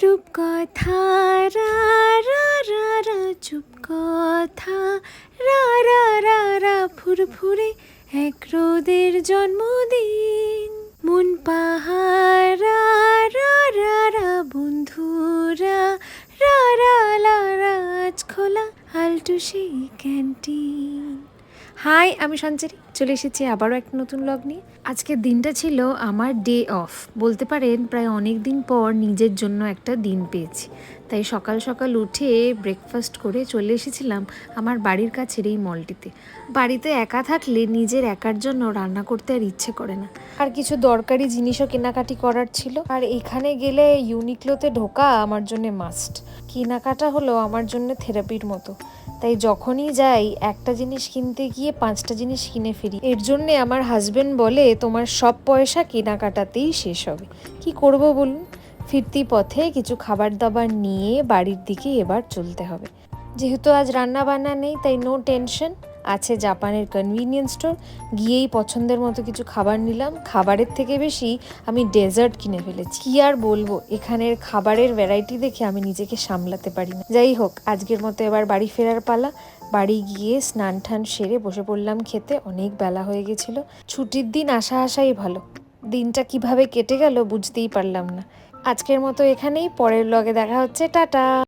রূপকথা রা রা রা রা চুপকথা রা রা রা রা ফুরফুরে এক রোদের জন্মদিন। মন পাহাড় রা রা রা রা বন্ধুরা রা রা লা রা আজ খোলা আলটু সেই ক্যান্টিন। হাই, আমি সঞ্চারী, চলে এসেছি আবারও একটা নতুন ব্লগ নিয়ে। আজকের দিনটা ছিল আমার ডে অফ বলতে পারেন। প্রায় অনেক দিন পর নিজের জন্য একটা দিন পেয়েছি, তাই সকাল সকাল উঠে ব্রেকফাস্ট করে চলে এসেছিলাম আমার বাড়ির কাছের এই মলটিতে। বাড়িতে একা থাকলে নিজের একার জন্য রান্না করতে আর ইচ্ছে করে না, আর কিছু দরকারি জিনিসও কেনাকাটি করার ছিল। আর এখানে গেলে ইউনিক্লোতে ঢোকা আমার জন্য মাস্ট। কেনাকাটা হলো আমার জন্য থেরাপির মতো, তাই যখনই যাই একটা জিনিস কিনতে গিয়ে 5টা জিনিস কিনে ফিরি। এর জন্যে আমার হাজবেন্ড বলে তোমার সব পয়সা কেনাকাটাতেই শেষ হবে। কি করব বলুন, ফিরতি পথে কিছু খাবার দাবার নিয়ে বাড়ির দিকে এবার চলতে হবে। যেহেতু আজ রান্না বান্না নেই, তাই নো টেনশন, আছে জাপানের কনভিনিয়েন্স স্টোর। গিয়েই পছন্দের মতো কিছু খাবার নিলাম। খাবারের থেকে বেশি আমি ডেজার্ট কিনে ফেলেছি। কি আর বলবো, এখানের খাবারের ভ্যারাইটি দেখে আমি নিজেকে সামলাতে পারি না। যাই হোক, আজকের মতো এবার বাড়ি ফেরার পালা। বাড়ি গিয়ে স্নান টান সেরে বসে পড়লাম খেতে। অনেক বেলা হয়ে গেছিল। ছুটির দিন আসাই ভালো। দিনটা কিভাবে কেটে গেল বুঝতেই পারলাম না। আজকের মতো এখানেই, পরের ব্লগে দেখা হচ্ছে, টাটা।